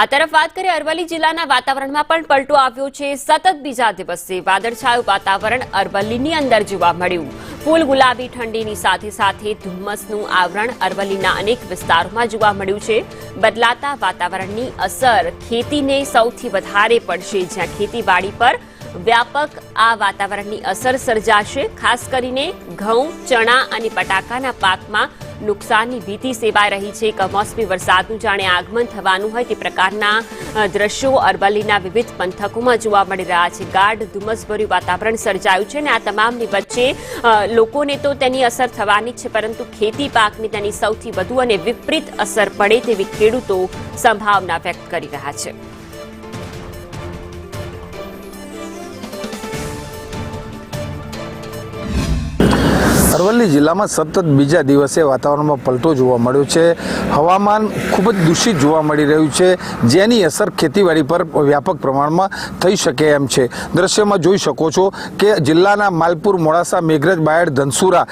આ તરફ વાત કરીએ અરવલ્લી જિલ્લાના વાતાવરણમાં પણ પલટો આવ્યો છે। સતત બીજા દિવસે વાદળછાયું વાતાવરણ અરવલ્લીની અંદર જોવા મળ્યું। ફૂલ ગુલાબી ઠંડીની સાથે સાથે ધુમ્મસનું આવરણ અરવલ્લીના અનેક વિસ્તારોમાં જોવા મળ્યું છે। બદલાતા વાતાવરણની અસર ખેતીને સૌથી વધારે પડશે, જ્યાં ખેતીવાડી પર વ્યાપક આ વાતાવરણની અસર સર્જાશે। ખાસ કરીને ઘઉં, ચણા અને બટાકાના પાકમાં નુકસાનની ભીતિ સેવાઈ રહી છે। કમોસમી વરસાદનું જાણે આગમન થવાનું હોય તે પ્રકારના દ્રશ્યો અરવલ્લીના વિવિધ પંથકોમાં જોવા મળી રહ્યા છે। ગાઢ ધુમ્મસભર્યું વાતાવરણ સર્જાયું છે અને આ તમામની વચ્ચે લોકોને તો તેની અસર થવાની છે, પરંતુ ખેતી પાકની તેની સૌથી વધુ અને વિપરીત અસર પડે તેવી ખેડૂતો સંભાવના વ્યક્ત કરી રહ્યા છે। અરવલ્લી જિલ્લામાં સતત બીજા દિવસે વાતાવરણમાં પલટો જોવા મળ્યો છે। હવામાન ખૂબ જ દૂષિત જોવા મળી રહ્યું છે, જેની અસર ખેતીવાડી પર વ્યાપક પ્રમાણમાં થઈ શકે એમ છે। દ્રશ્યમાં જોઈ શકો છો કે જિલ્લાના માલપુર, મોડાસા, મેઘરજ, બાયડ, ધનસુરા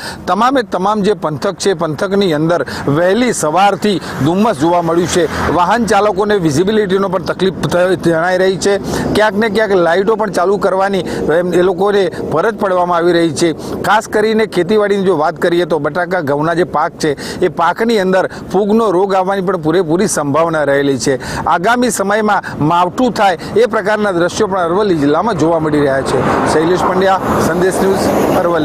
તમામ જે પંથક છે, પંથકની અંદર વહેલી સવારથી ધુમ્મસ જોવા મળ્યું છે। વાહન ચાલકોને વિઝિબિલિટીનો પણ તકલીફ જણાઈ રહી છે। ક્યાંક ને ક્યાંક લાઇટો પણ ચાલુ કરવાની એ લોકોને ફરજ પડવામાં આવી રહી છે। ખાસ કરીને ખેતીવાડી જો વાત કરીએ તો બટાકા, ઘઉંના જે પાક છે એ પાકની અંદર ફૂગનો રોગ આવવાની પણ પૂરેપૂરી સંભાવના રહેલી છે। આગામી સમયમાં માવઠું થાય એ પ્રકારના દ્રશ્યો પણ અરવલ્લી જિલ્લામાં જોવા મળી રહ્યા છે। શૈલેષ પંડ્યા, સંદેશ ન્યૂઝ, અરવલ્લી।